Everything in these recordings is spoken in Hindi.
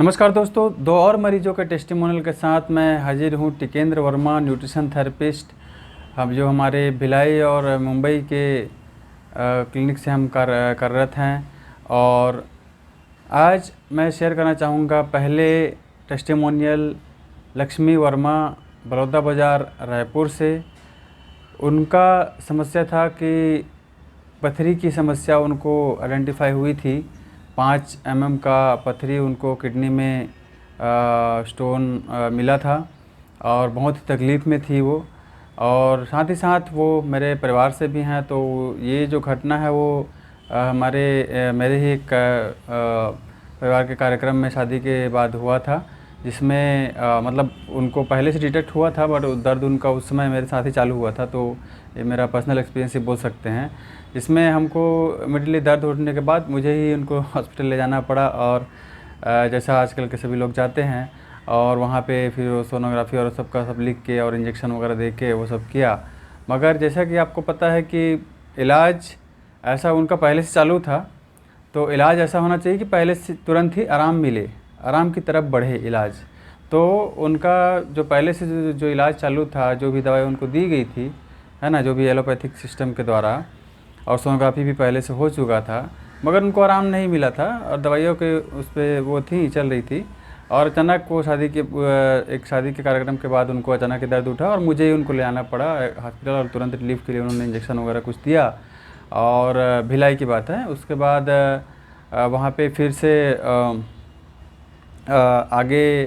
नमस्कार दोस्तों, दो और मरीजों के टेस्टिमोनियल के साथ मैं हाजिर हूँ। Tikendra Verma, nutrition therapist. हम जो हमारे भिलाई और मुंबई के क्लिनिक से हम कार्यरत हैं। और आज मैं शेयर करना चाहूँगा पहले टेस्टिमोनियल लक्ष्मी वर्मा, बड़ौदा बाज़ार, रायपुर से। उनका समस्या था कि पथरी की समस्या उनको आइडेंटिफाई हुई थी। 5 mm का पथरी उनको किडनी में स्टोन मिला था और बहुत ही तकलीफ़ में थी वो। और साथ ही साथ वो मेरे परिवार से भी हैं। तो ये जो घटना है वो मेरे ही एक परिवार के कार्यक्रम में शादी के बाद हुआ था, जिसमें मतलब उनको पहले से डिटेक्ट हुआ था, बट दर्द उनका उस समय मेरे साथ ही चालू हुआ था। तो ये मेरा पर्सनल एक्सपीरियंस ही बोल सकते हैं। इसमें हमको इमीडिएटली दर्द उठने के बाद मुझे ही उनको हॉस्पिटल ले जाना पड़ा। और जैसा आजकल के सभी लोग जाते हैं और वहाँ पे फिर सोनोग्राफी और सब लिख के और इंजेक्शन वगैरह दे के वो सब किया। मगर जैसा कि आपको पता है कि इलाज ऐसा उनका पहले से चालू था, तो इलाज ऐसा होना चाहिए कि पहले से तुरंत ही आराम मिले, आराम की तरफ बढ़े इलाज। तो उनका जो पहले से जो इलाज चालू था, जो भी दवाई उनको दी गई थी, है ना, जो भी एलोपैथिक सिस्टम के द्वारा, और सोनोग्राफी भी पहले से हो चुका था, मगर उनको आराम नहीं मिला था और दवाइयों के उस पर वो थी, चल रही थी। और अचानक वो एक शादी के कार्यक्रम के बाद उनको अचानक दर्द उठा और मुझे ही उनको ले आना पड़ा हॉस्पिटल। और तुरंत रिलीफ के लिए उन्होंने इंजेक्शन वगैरह कुछ दिया। और भिलाई की बात है। उसके बाद वहाँ पे फिर से आगे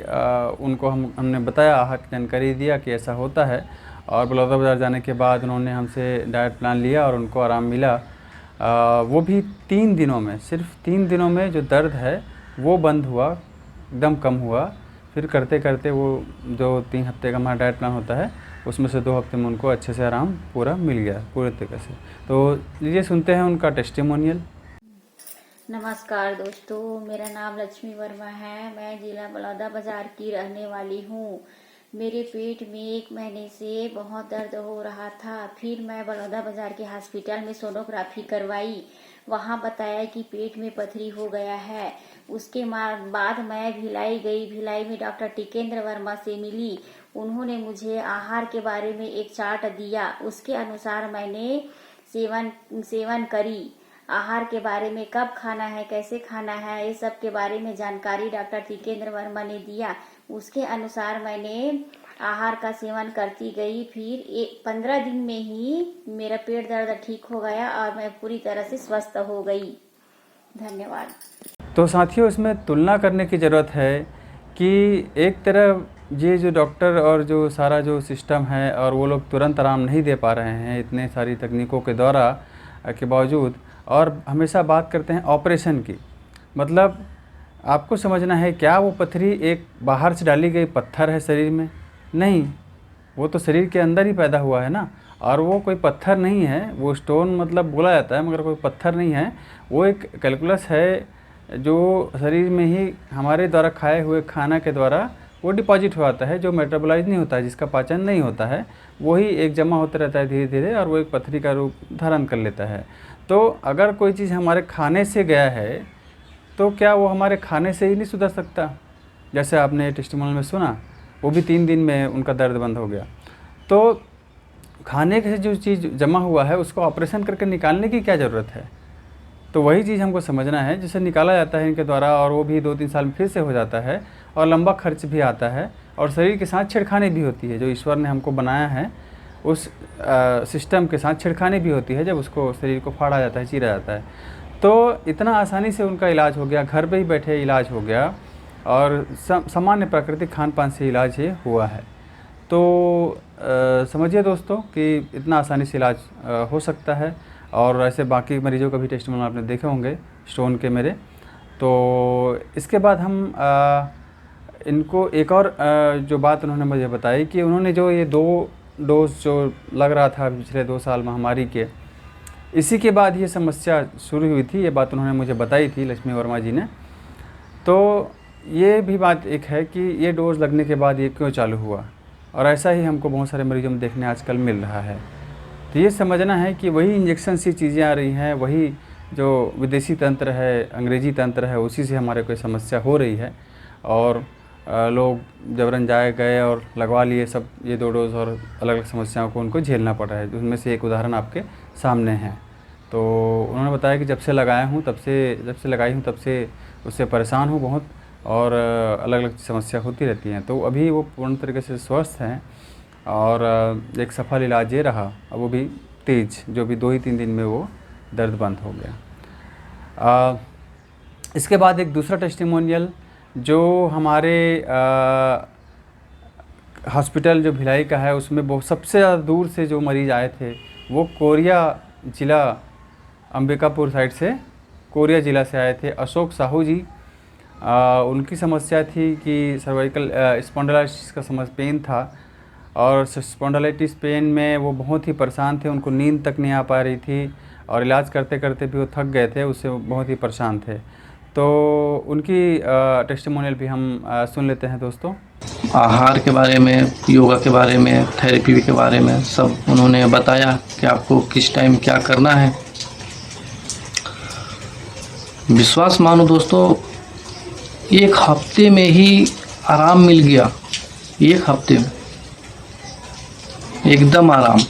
उनको हमने बताया, आहत जानकारी दिया कि ऐसा होता है। और बड़ौदा बाज़ार जाने के बाद उन्होंने हमसे डाइट प्लान लिया और उनको आराम मिला। वो भी 3 दिनों में, सिर्फ 3 दिनों में जो दर्द है वो बंद हुआ, एकदम कम हुआ। फिर करते करते वो जो 3 हफ्ते का हमारा डाइट प्लान होता है, उसमें से 2 हफ्ते में उनको अच्छे से आराम पूरा मिल गया, पूरे तरीके से। तो लीजिए सुनते हैं उनका टेस्टिमोनियल। नमस्कार दोस्तों, मेरा नाम लक्ष्मी वर्मा है। मैं जिला बड़ौदा बाजार की रहने वाली हूँ। मेरे पेट में 1 महीने से बहुत दर्द हो रहा था। फिर मैं बड़ौदा बाजार के हॉस्पिटल में सोनोग्राफी करवाई। वहाँ बताया कि पेट में पथरी हो गया है। उसके बाद मैं भिलाई गई। भिलाई में डॉक्टर टिकेंद्र वर्मा से मिली। उन्होंने मुझे आहार के बारे में एक चार्ट दिया। उसके अनुसार मैंने सेवन करी। आहार के बारे में कब खाना है, कैसे खाना है, ये सब के बारे में जानकारी डॉक्टर टिकेंद्र वर्मा ने दिया। उसके अनुसार मैंने आहार का सेवन करती गई। फिर 15 दिन में ही मेरा पेट दर्द ठीक हो गया और मैं पूरी तरह से स्वस्थ हो गई। धन्यवाद। तो साथियों, इसमें तुलना करने की ज़रूरत है कि एक तरफ ये जो डॉक्टर और जो सारा जो सिस्टम है, और वो लोग तुरंत आराम नहीं दे पा रहे हैं इतने सारी तकनीकों के द्वारा के बावजूद, और हमेशा बात करते हैं ऑपरेशन की। मतलब आपको समझना है, क्या वो पथरी एक बाहर से डाली गई पत्थर है शरीर में? नहीं, वो तो शरीर के अंदर ही पैदा हुआ है ना। और वो कोई पत्थर नहीं है, वो स्टोन मतलब बोला जाता है, मगर कोई पत्थर नहीं है। वो एक कैलकुलस है जो शरीर में ही हमारे द्वारा खाए हुए खाना के द्वारा वो डिपॉजिट हो जाता है, जो मेटाबोलाइज नहीं होता है, जिसका पाचन नहीं होता है, वही एक जमा होता रहता है धीरे धीरे, और वो एक पथरी का रूप धारण कर लेता है। तो अगर कोई चीज़ हमारे खाने से गया है, तो क्या वो हमारे खाने से ही नहीं सुधर सकता? जैसे आपने टेस्टिमोनियल में सुना, वो भी 3 दिन में उनका दर्द बंद हो गया। तो खाने से जो चीज़ जमा हुआ है उसको ऑपरेशन करके निकालने की क्या ज़रूरत है? तो वही चीज़ हमको समझना है, जिसे निकाला जाता है इनके द्वारा, और वो भी 2-3 साल में फिर से हो जाता है, और लंबा खर्च भी आता है, और शरीर के साथ छेड़खानी भी होती है। जो ईश्वर ने हमको बनाया है उस सिस्टम के साथ छेड़खानी भी होती है, जब उसको शरीर को फाड़ा जाता है, चीरा जाता है। तो इतना आसानी से उनका इलाज हो गया, घर पे ही बैठे इलाज हो गया, और सामान्य प्राकृतिक खान पान से इलाज ये हुआ है। तो समझिए दोस्तों कि इतना आसानी से इलाज हो सकता है। और ऐसे बाकी मरीजों का भी टेस्टिमोनियल आपने देखे होंगे स्टोन के मेरे। तो इसके बाद हम इनको एक और जो बात उन्होंने मुझे बताई कि उन्होंने जो ये 2 डोज जो लग रहा था पिछले 2 साल महामारी के, इसी के बाद ये समस्या शुरू हुई थी। ये बात उन्होंने मुझे बताई थी, लक्ष्मी वर्मा जी ने। तो ये भी बात एक है कि ये डोज लगने के बाद ये क्यों चालू हुआ, और ऐसा ही हमको बहुत सारे मरीजों में देखने आजकल मिल रहा है। तो ये समझना है कि वही इंजेक्शन से चीज़ें आ रही हैं, वही जो विदेशी तंत्र है, अंग्रेजी तंत्र है, उसी से हमारे कोई समस्या हो रही है। और लोग जबरन जाए गए और लगवा लिए सब ये 2 डोज, और अलग अलग समस्याओं को उनको झेलना पड़ रहा है। उनमें से एक उदाहरण आपके सामने है। तो उन्होंने बताया कि जब से लगाई हूँ तब से उससे परेशान हूँ बहुत, और अलग अलग समस्या होती रहती हैं। तो अभी वो पूर्ण तरीके से स्वस्थ हैं, और एक सफल इलाज ये रहा, अब वो भी तेज़, जो भी 2 ही 3 दिन में वो दर्द बंद हो गया। इसके बाद एक दूसरा टेस्टिमोनियल जो हमारे हॉस्पिटल जो भिलाई का है, उसमें बहुत सबसे ज़्यादा दूर से जो मरीज़ आए थे वो कोरिया ज़िला, अंबिकापुर साइड से कोरिया ज़िला से आए थे। अशोक साहू जी, उनकी समस्या थी कि सर्वाइकल स्पॉन्डिलाइटिस का पेन था, और स्पॉन्डिलाइटिस पेन में वो बहुत ही परेशान थे। उनको नींद तक नहीं आ पा रही थी, और इलाज करते करते भी वो थक गए थे, उससे बहुत ही परेशान थे। तो उनकी टेस्टिमोनियल भी हम सुन लेते हैं दोस्तों। आहार के बारे में, योगा के बारे में, थेरेपी के बारे में सब उन्होंने बताया कि आपको किस टाइम क्या करना है। विश्वास मानो दोस्तों, 1 हफ्ते में ही आराम मिल गया। 1 हफ्ते में एकदम आराम।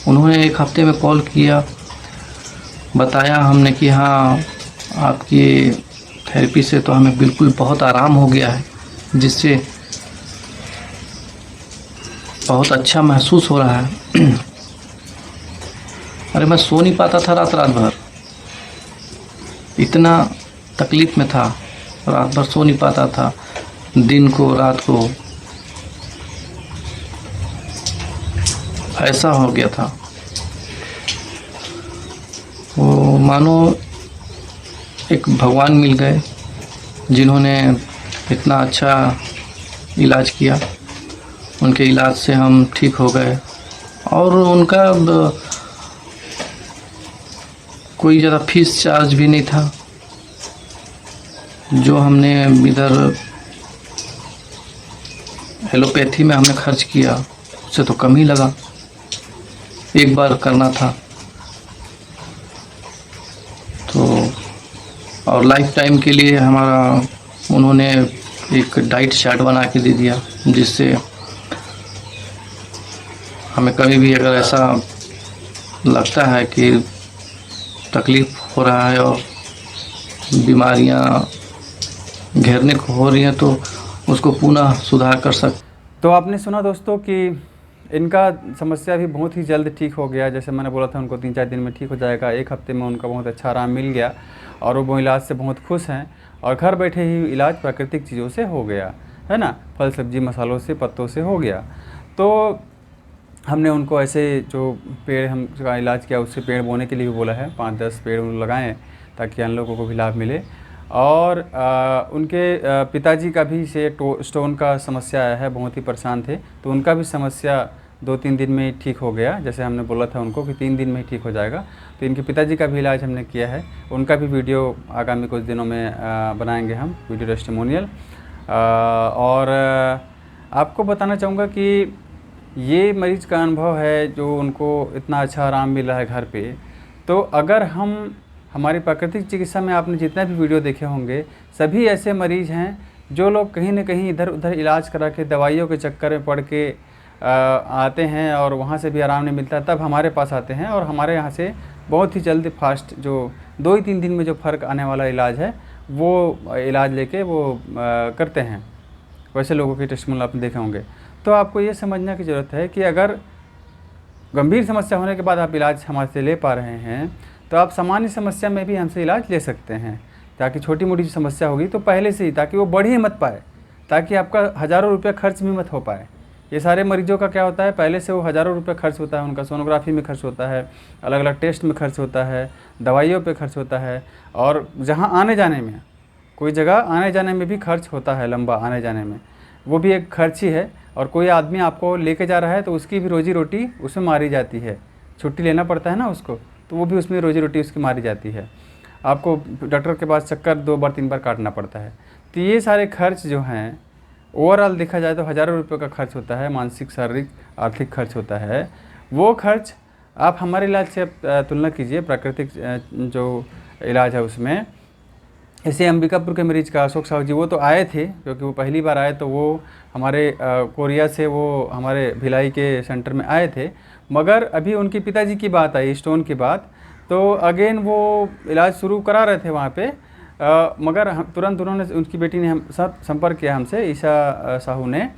उन्होंने 1 हफ्ते में कॉल किया, बताया हमने कि हाँ आपकी थेरेपी से तो हमें बिल्कुल बहुत आराम हो गया है, जिससे बहुत अच्छा महसूस हो रहा है। अरे मैं सो नहीं पाता था रात भर, इतना तकलीफ़ में था, रात भर सो नहीं पाता था, दिन को रात को ऐसा हो गया था। वो मानो एक भगवान मिल गए, जिन्होंने इतना अच्छा इलाज किया। उनके इलाज से हम ठीक हो गए, और उनका कोई ज़्यादा फीस चार्ज भी नहीं था। जो हमने इधर एलोपैथी में हमने खर्च किया, उससे तो कम ही लगा। एक बार करना था तो, और लाइफ टाइम के लिए हमारा उन्होंने एक डाइट चार्ट बना के दे दिया, जिससे हमें कभी भी अगर ऐसा लगता है कि तकलीफ़ हो रहा है और बीमारियां घेरने को हो रही हैं, तो उसको पुनः सुधार कर सकते। तो आपने सुना दोस्तों कि इनका समस्या भी बहुत ही जल्द ठीक हो गया। जैसे मैंने बोला था उनको 3-4 दिन में ठीक हो जाएगा, 1 हफ्ते में उनका बहुत अच्छा आराम मिल गया, और वो इलाज से बहुत खुश हैं, और घर बैठे ही इलाज प्राकृतिक चीज़ों से हो गया है ना, फल सब्जी मसालों से, पत्तों से हो गया। तो हमने उनको ऐसे जो पेड़ हम का इलाज किया, उससे पेड़ बोने के लिए भी बोला है, 5-10 पेड़ लगाएं ताकि अन्य लोगों को भी लाभ मिले। और उनके पिताजी का भी से स्टोन का समस्या आया है, बहुत ही परेशान थे, तो उनका भी समस्या 2-3 दिन में ही ठीक हो गया। जैसे हमने बोला था उनको कि 3 दिन में ही ठीक हो जाएगा। तो इनके पिताजी का भी इलाज हमने किया है, उनका भी वीडियो आगामी कुछ दिनों में बनाएंगे हम, वीडियो टेस्टिमोनियल। और आपको बताना चाहूँगा कि ये मरीज़ का अनुभव है जो उनको इतना अच्छा आराम मिल रहा है घर पे। तो अगर हम हमारी प्राकृतिक चिकित्सा में आपने जितने भी वीडियो देखे होंगे, सभी ऐसे मरीज़ हैं जो लोग कहीं न कहीं इधर उधर इलाज करा के दवाइयों के चक्कर में पड़ के आते हैं, और वहाँ से भी आराम नहीं मिलता, तब हमारे पास आते हैं, और हमारे यहाँ से बहुत ही जल्द फास्ट जो 2 ही 3 दिन में जो फ़र्क आने वाला इलाज है, वो इलाज लेके वो करते हैं। वैसे लोगों के टेस्टिमोनियल आपने देखे होंगे। तो आपको ये समझने की ज़रूरत है कि अगर गंभीर समस्या होने के बाद आप इलाज हमारे से ले पा रहे हैं, तो आप सामान्य समस्या में भी हमसे इलाज ले सकते हैं, ताकि छोटी मोटी जो समस्या होगी तो पहले से ही, ताकि वो बढ़ ही मत पाए, ताकि आपका हज़ारों रुपये खर्च भी मत हो पाए। ये सारे मरीजों का क्या होता है, पहले से वो हज़ारों रुपये खर्च होता है, उनका सोनोग्राफी में खर्च होता है, अलग अलग टेस्ट में खर्च होता है, दवाइयों पे खर्च होता है, और जहाँ आने जाने में, कोई जगह आने जाने में भी खर्च होता है, लंबा आने जाने में, वो भी एक खर्च ही है। और कोई आदमी आपको लेके जा रहा है तो उसकी भी रोजी रोटी उसमें मारी जाती है, छुट्टी लेना पड़ता है ना उसको, तो वो भी उसमें रोजी रोटी उसकी मारी जाती है। आपको डॉक्टर के पास चक्कर 2 बार 3 बार काटना पड़ता है। तो ये सारे खर्च जो हैं, ओवरऑल देखा जाए तो हज़ारों रुपये का खर्च होता है, मानसिक शारीरिक आर्थिक खर्च होता है। वो खर्च आप हमारे इलाज से तुलना कीजिए, प्राकृतिक जो इलाज है उसमें ऐसे अंबिकापुर के मरीज का अशोक साहू जी, वो तो आए थे क्योंकि वो पहली बार आए, तो वो हमारे कोरिया से वो हमारे भिलाई के सेंटर में आए थे। मगर अभी उनके पिताजी की बात आई, स्टोन की बात, तो अगेन वो इलाज शुरू करा रहे थे वहाँ पे। मगर हम तुरंत उन्होंने, उनकी बेटी ने हम साथ संपर्क किया हमसे, ईशा साहू ने,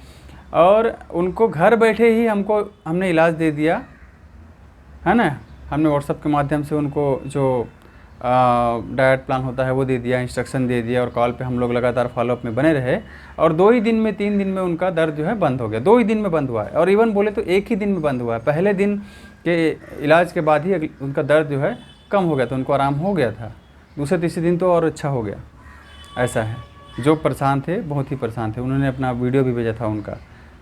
और उनको घर बैठे ही हमने इलाज दे दिया है ना। हमने व्हाट्सएप के माध्यम से उनको जो डाइट प्लान होता है वो दे दिया, इंस्ट्रक्शन दे दिया, और कॉल पे हम लोग लगातार फॉलोअप में बने रहे, और 2 ही दिन में 3 दिन में उनका दर्द जो है बंद हो गया। 2 ही दिन में बंद हुआ है, और इवन बोले तो 1 ही दिन में बंद हुआ है। पहले दिन के इलाज के बाद ही उनका दर्द जो है कम हो गया था, उनको आराम हो गया था। दूसरे तीसरे दिन तो और अच्छा हो गया। ऐसा है, जो परेशान थे, बहुत ही परेशान थे, उन्होंने अपना वीडियो भी भेजा था उनका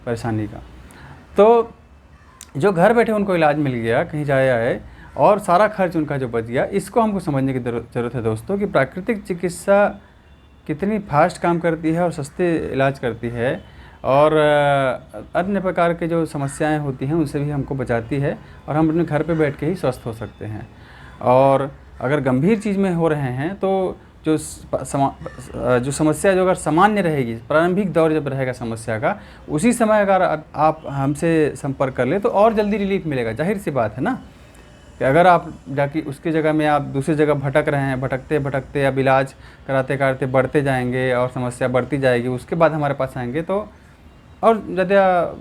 परेशानी का। तो जो घर बैठे उनको इलाज मिल गया, कहीं जाए आए, और सारा खर्च उनका जो बच गया, इसको हमको समझने की ज़रूरत है दोस्तों कि प्राकृतिक चिकित्सा कितनी फास्ट काम करती है और सस्ते इलाज करती है, और अन्य प्रकार के जो समस्याएं होती हैं उनसे भी हमको बचाती है, और हम अपने घर पे बैठ के ही स्वस्थ हो सकते हैं। और अगर गंभीर चीज़ में हो रहे हैं तो जो समस्या जो अगर सामान्य रहेगी, प्रारंभिक दौर जब रहेगा समस्या का, उसी समय अगर आप हमसे संपर्क कर ले तो और जल्दी रिलीफ मिलेगा। जाहिर सी बात है ना कि अगर आप जाके उसकी जगह में आप दूसरी जगह भटक रहे हैं, भटकते भटकते अब इलाज कराते कराते बढ़ते जाएंगे और समस्या बढ़ती जाएगी, उसके बाद हमारे पास आएंगे तो और ज़्यादा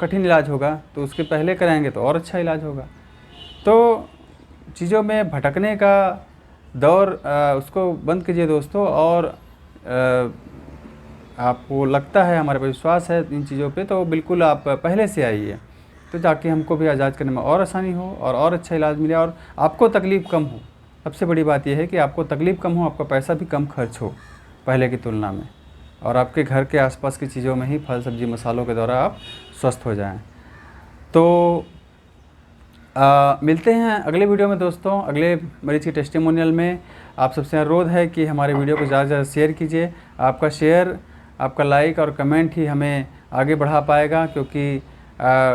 कठिन इलाज होगा, तो उसके पहले कराएंगे तो और अच्छा इलाज होगा। तो चीज़ों में भटकने का दौर उसको बंद कीजिए दोस्तों। और आपको लगता है, हमारे पे विश्वास है इन चीज़ों पे, तो बिल्कुल आप पहले से आइए, तो जाके हमको भी इलाज करने में और आसानी हो और अच्छा इलाज मिले, और आपको तकलीफ़ कम हो। सबसे बड़ी बात यह है कि आपको तकलीफ़ कम हो, आपका पैसा भी कम खर्च हो पहले की तुलना में, और आपके घर के आसपास की चीज़ों में ही, फल सब्जी मसालों के द्वारा आप स्वस्थ हो जाएं। तो मिलते हैं अगले वीडियो में दोस्तों, अगले मरीज की टेस्टिमोनियल में। आप सबसे अनुरोध है कि हमारे वीडियो को ज़्यादा से ज़्यादा शेयर कीजिए। आपका शेयर, आपका लाइक और कमेंट ही हमें आगे बढ़ा पाएगा, क्योंकि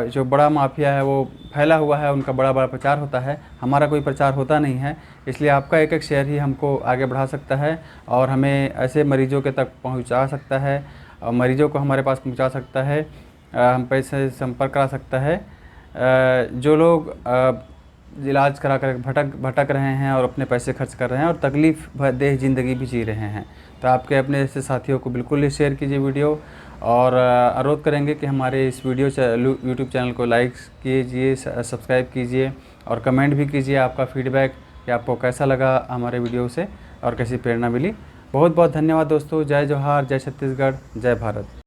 जो बड़ा माफिया है वो फैला हुआ है, उनका बड़ा बड़ा प्रचार होता है, हमारा कोई प्रचार होता नहीं है। इसलिए आपका एक एक शेयर ही हमको आगे बढ़ा सकता है और हमें ऐसे मरीजों के तक पहुंचा सकता है, और मरीजों को हमारे पास पहुंचा सकता है, हम पैसे संपर्क करा सकता है। जो लोग इलाज करा कर भटक रहे हैं और अपने पैसे खर्च कर रहे हैं और तकलीफ़ देह ज़िंदगी भी जी रहे हैं, तो आपके अपने ऐसे साथियों को बिल्कुल शेयर कीजिए वीडियो, और अनुरोध करेंगे कि हमारे इस यूट्यूब चैनल को लाइक कीजिए, सब्सक्राइब कीजिए, और कमेंट भी कीजिए आपका फीडबैक कि आपको कैसा लगा हमारे वीडियो से और कैसी प्रेरणा मिली। बहुत बहुत धन्यवाद दोस्तों। जय जोहार, जय छत्तीसगढ़, जय भारत।